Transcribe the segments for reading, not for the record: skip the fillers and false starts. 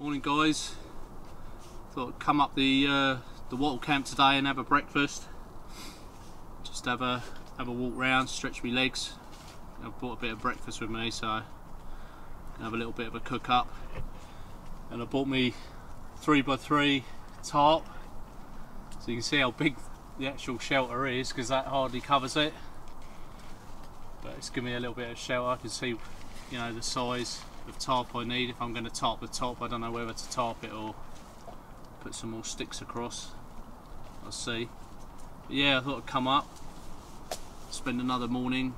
Morning guys, thought I'd come up the wattle camp today and have a breakfast. Just have a walk round, stretch my legs. I've brought a bit of breakfast with me, so I can have a little bit of a cook up. And I bought me 3x3 tarp, so you can see how big the actual shelter is, because that hardly covers it. But it's given me a little bit of shelter. I can see, you know, the size of tarp I need if I'm going to tarp the top. I don't know whether to tarp it or put some more sticks across. I'll see. But yeah, I thought I'd come up, spend another morning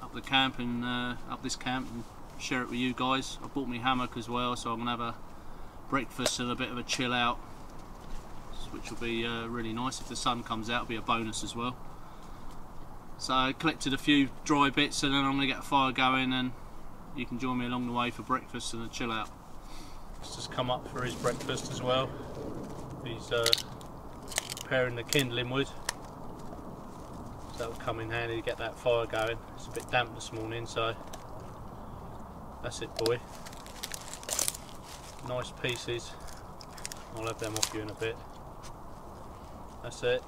up the camp and up this camp and share it with you guys. I bought me hammock as well, so I'm gonna have a breakfast and a bit of a chill out, which will be really nice. If the sun comes out, it'll be a bonus as well. So I collected a few dry bits and then I'm gonna get a fire going, and you can join me along the way for breakfast and a chill out. He's just come up for his breakfast as well. He's preparing the kindling wood, so that'll come in handy to get that fire going. It's a bit damp this morning, so that's it, boy. Nice pieces. I'll have them off you in a bit. That's it.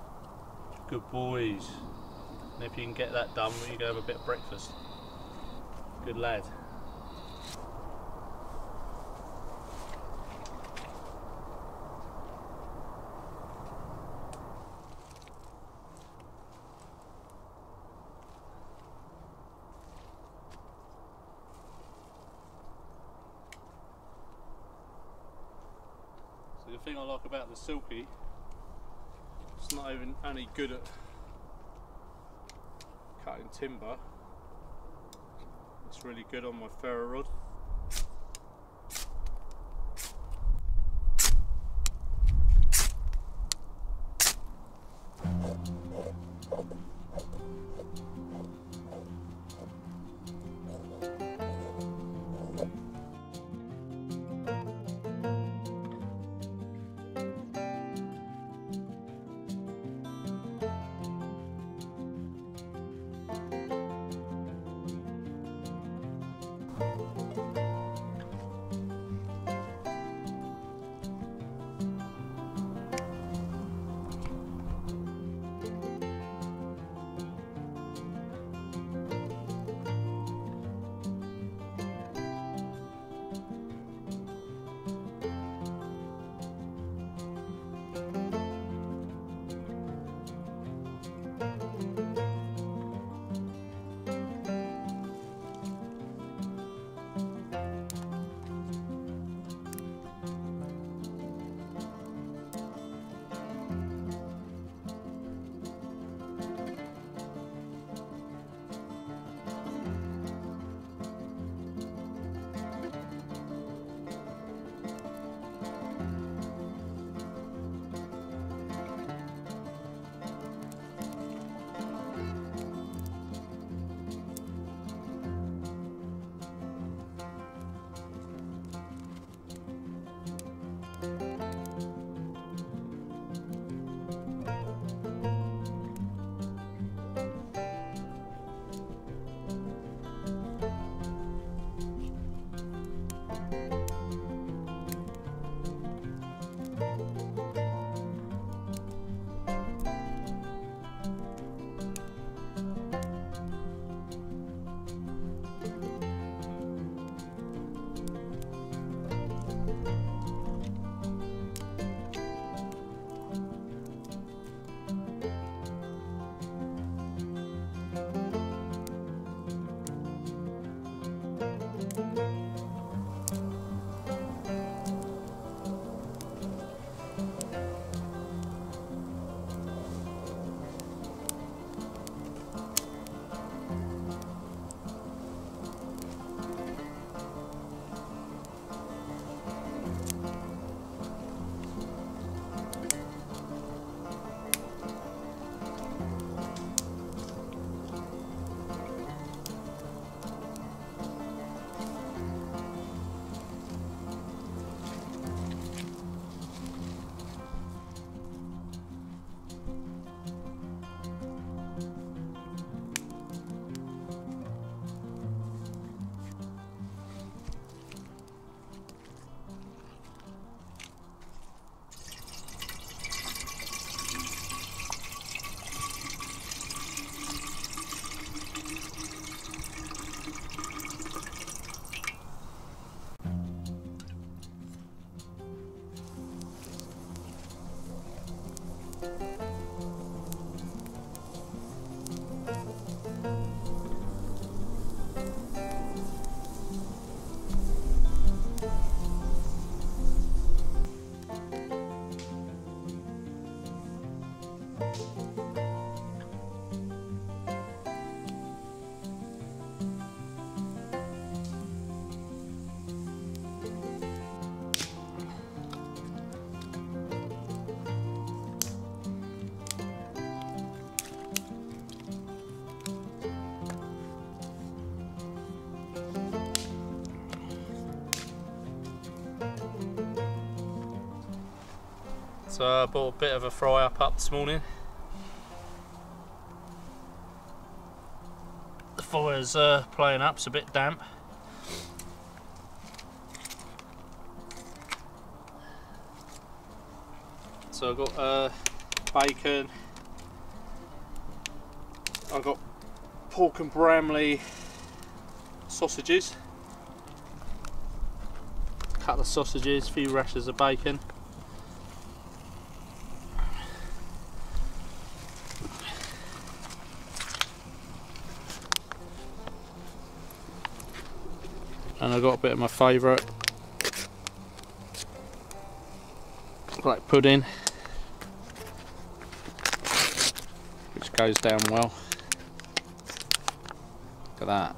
Good boys. And if you can get that done, you can have a bit of breakfast. Good lad. The thing I like about the Silky, it's not even only good at cutting timber, it's really good on my ferro rod. So I bought a bit of a fry up this morning. The fire's playing up, it's a bit damp. So I've got bacon, I've got pork and Bramley sausages, a couple of sausages, a few rashers of bacon. And I've got a bit of my favourite, like pudding, which goes down well. Look at that.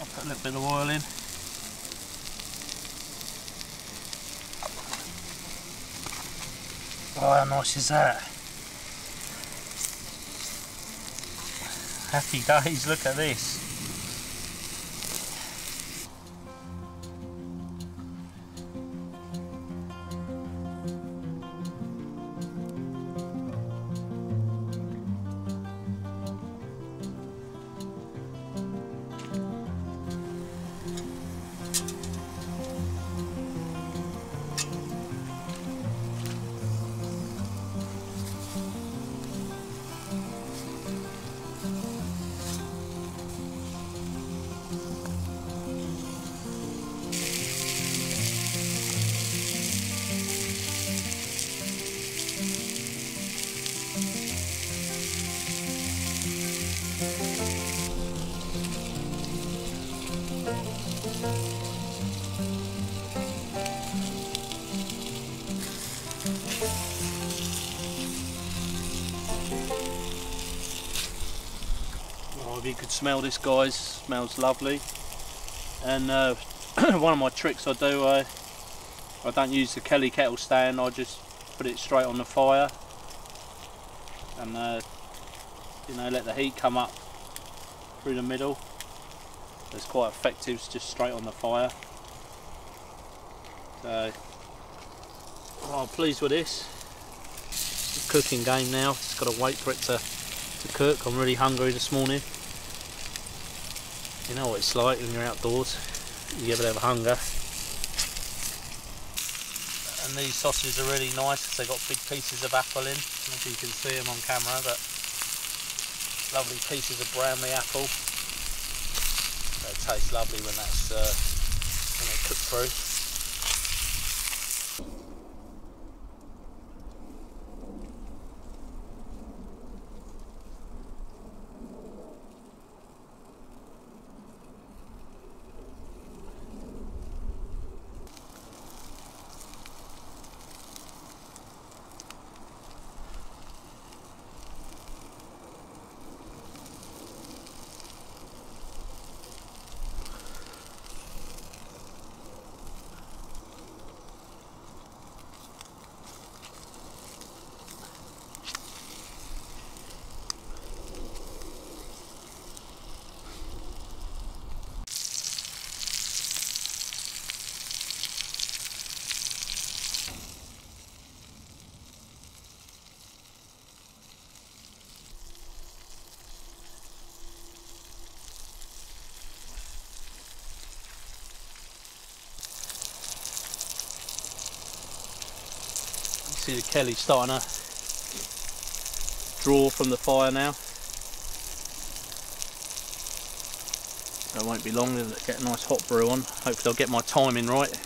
I'll put a little bit of oil in. Oh, how nice is that? Happy days, look at this. If you could smell this, guys, smells lovely. And one of my tricks I do, I don't use the kettle stand, I just put it straight on the fire and you know, let the heat come up through the middle. It's quite effective, it's just straight on the fire. So I'm pleased with this. It's a cooking game now, just got to wait for it to cook. I'm really hungry this morning. You know what it's like when you're outdoors, you get a bit of hunger. And these sausages are really nice because they've got big pieces of apple in. I don't know if you can see them on camera, but lovely pieces of Bramley apple. They taste lovely when that's when they cook through. See the Kelly starting to draw from the fire now. It won't be long, it'll get a nice hot brew on. Hopefully I'll get my timing right.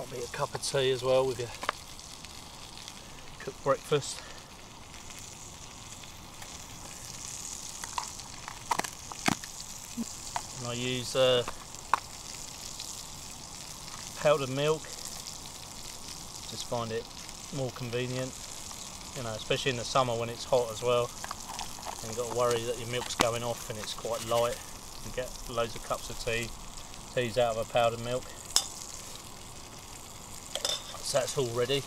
Can't beat a cup of tea as well with your cooked breakfast. And I use powdered milk. Just find it more convenient, you know, especially in the summer when it's hot as well. And you've got to worry that your milk's going off and it's quite light. You get loads of cups of teas out of a powdered milk. So that's all ready,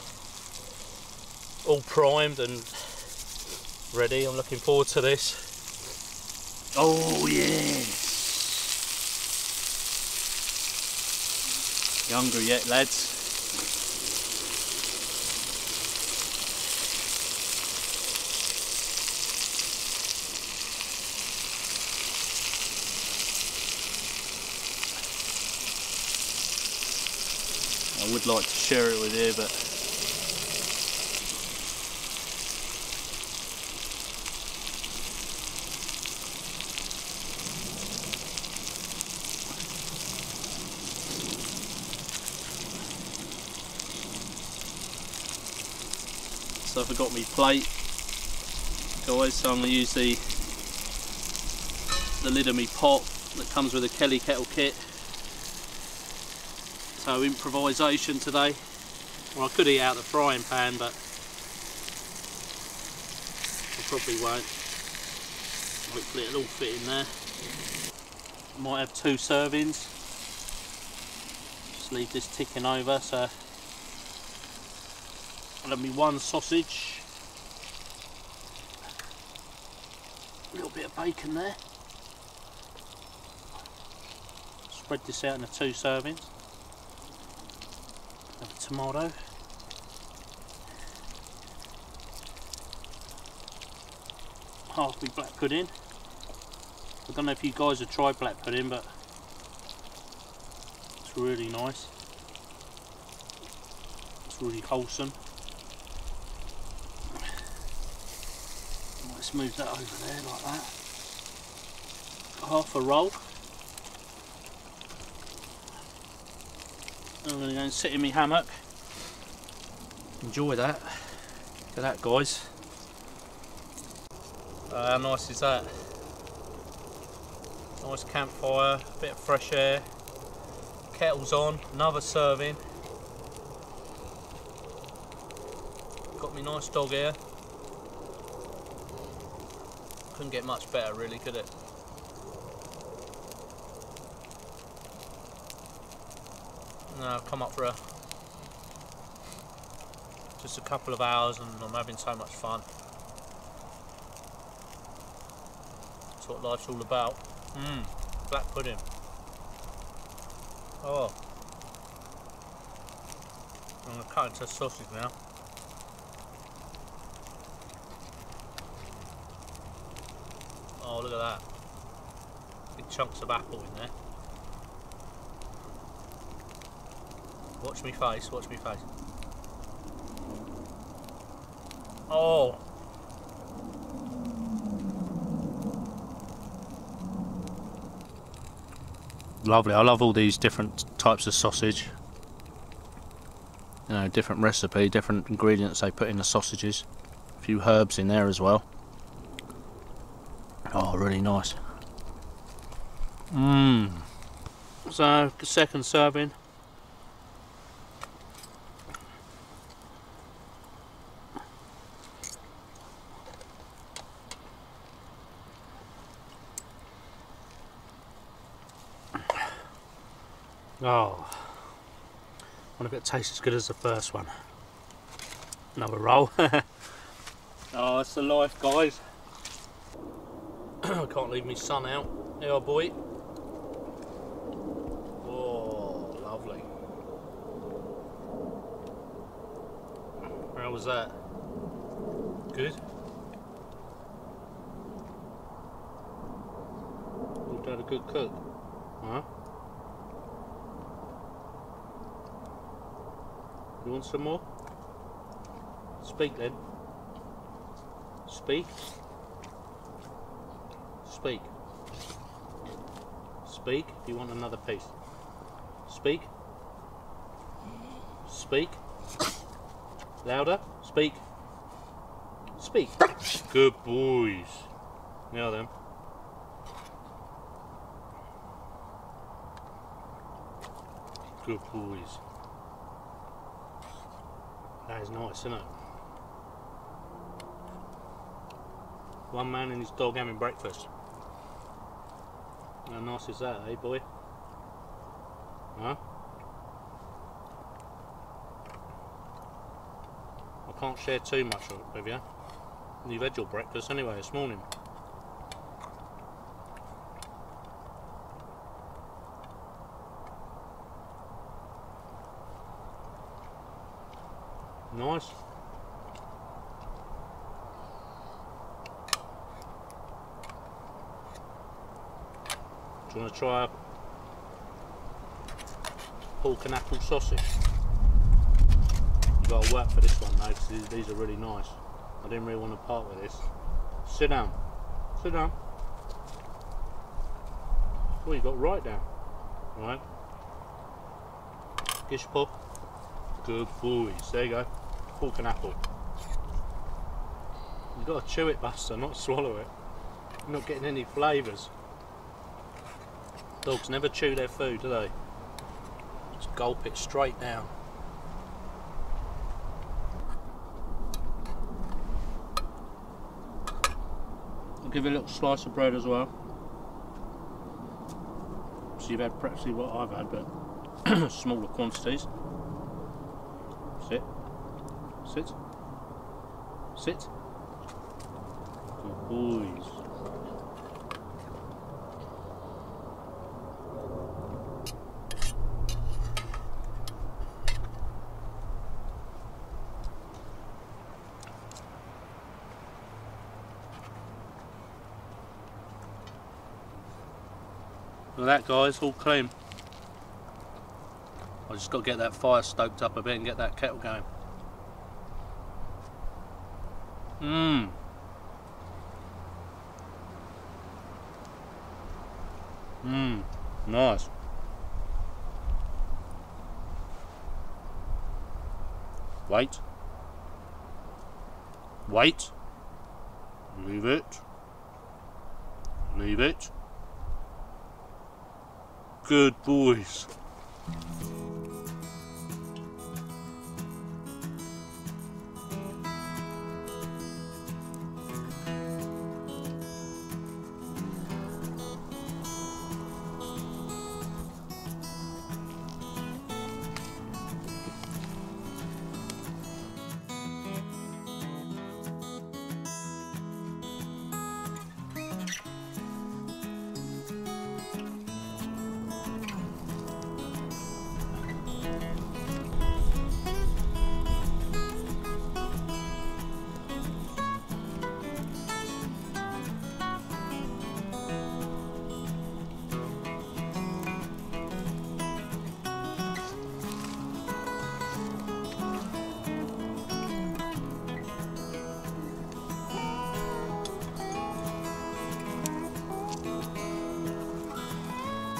all primed and ready. I'm looking forward to this. Oh yes! You hungry yet, lads? I would like to share it with you, but so I forgot my plate, guys, so I'm going to use the lid of my pot that comes with a kettle kit. So improvisation today. Well, I could eat out the frying pan, but I probably won't. Hopefully it'll all fit in there. I might have 2 servings. Just leave this ticking over, so I'll have me 1 sausage. A little bit of bacon there. Spread this out into 2 servings. Have a tomato. Half my black pudding. I don't know if you guys have tried black pudding, but it's really nice. It's really wholesome. Let's move that over there like that. Half a roll. I'm going to go and sit in my hammock. Enjoy that. Look at that, guys. How nice is that? Nice campfire, a bit of fresh air. Kettle's on, another serving. Got me nice dog here. Couldn't get much better, really, could it? Now I've come up for just a couple of hours and I'm having so much fun. That's what life's all about. Black pudding. Oh. I'm going to cut into sausage now. Oh, look at that. Big chunks of apple in there. Watch me face, watch me face. Oh! Lovely, I love all these different types of sausage. You know, different recipe, different ingredients they put in the sausages. A few herbs in there as well. Oh, really nice. So, the second serving. Oh, I wonder if it tastes as good as the first one. Another roll. Oh, it's the life, guys. I can't leave my son out. Yeah, boy. Oh, lovely. How was that? Good? You've done a good cook, huh? You want some more? Speak then. Speak. Speak. Speak if you want another piece. Speak. Speak. Louder. Speak. Speak. Good boys. Now then. Good boys. That is nice, isn't it? One man and his dog having breakfast. How nice is that, eh, boy? Huh? I can't share too much of it with you. You've had your breakfast anyway this morning. Nice. Do you want to try a pork and apple sausage? You've got to work for this one though, because these are really nice. I didn't really want to part with this. Sit down. Sit down. Well, you got right down. Right. Gish pop. Good boys. There you go. Pork and apple. You've got to chew it, Buster, not swallow it. You're not getting any flavours. Dogs never chew their food, do they? Just gulp it straight down. I'll give it a little slice of bread as well. So you've had practically what I've had, but smaller quantities. Sit. Sit. Sit. Good boys. Look at that, guys, all clean. I just got to get that fire stoked up a bit and get that kettle going. Nice. Wait. Wait. Leave it. Leave it. Good boys.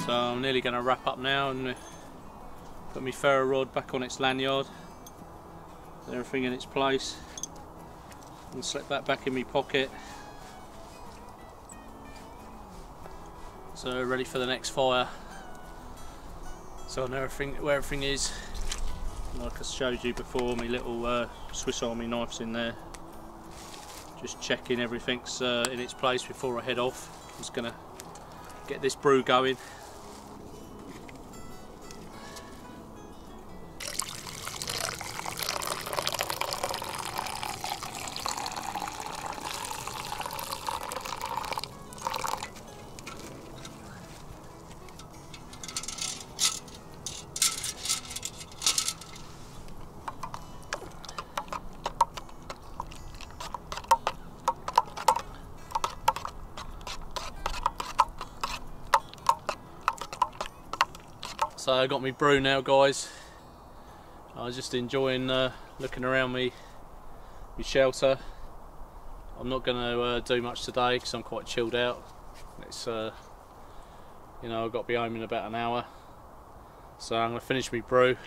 So I'm nearly going to wrap up now and put my ferro rod back on its lanyard, everything in its place, and slip that back in my pocket. So ready for the next fire. So I know where everything is. Like I showed you before, my little Swiss Army knives in there. Just checking everything's in its place before I head off. I'm just going to get this brew going. So I got my brew now, guys. I was just enjoying looking around my shelter. I'm not going to do much today because I'm quite chilled out. It's you know, I've got to be home in about an hour, so I'm going to finish my brew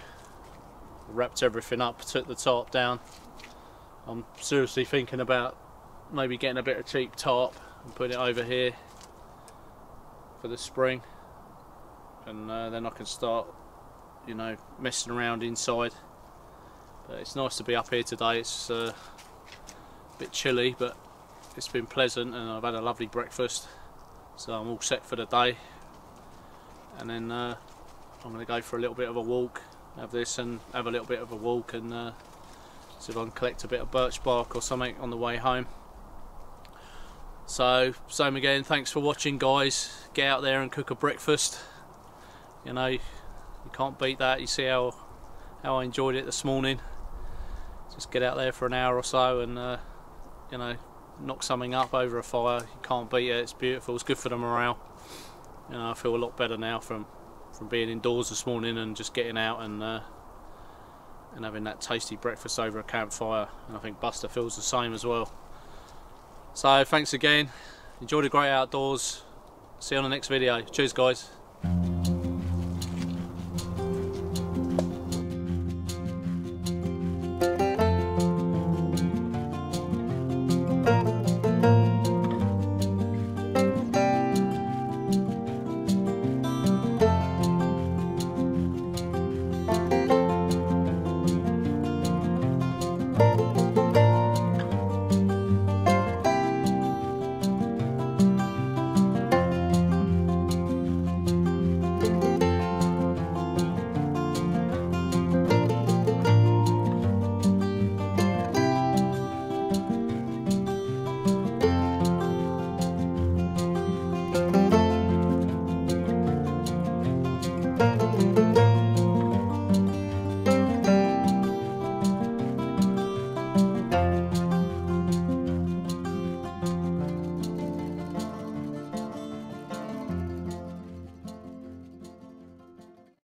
wrapped everything up, took the tarp down. I'm seriously thinking about maybe getting a bit of cheap tarp and putting it over here for the spring, and then I can start, you know, messing around inside. But it's nice to be up here today. It's a bit chilly, but it's been pleasant, and I've had a lovely breakfast, so I'm all set for the day. And then I'm going to go for a little bit of a walk, have this and have a little bit of a walk, and see if I can collect a bit of birch bark or something on the way home. So, same again, thanks for watching guys. Get out there and cook a breakfast. You know, you can't beat that. You see how I enjoyed it this morning. Just get out there for an hour or so and you know, knock something up over a fire. You can't beat it. It's beautiful. It's good for the morale. You know, I feel a lot better now from being indoors this morning and just getting out and having that tasty breakfast over a campfire. And I think Buster feels the same as well. So thanks again. Enjoy the great outdoors. See you on the next video. Cheers guys.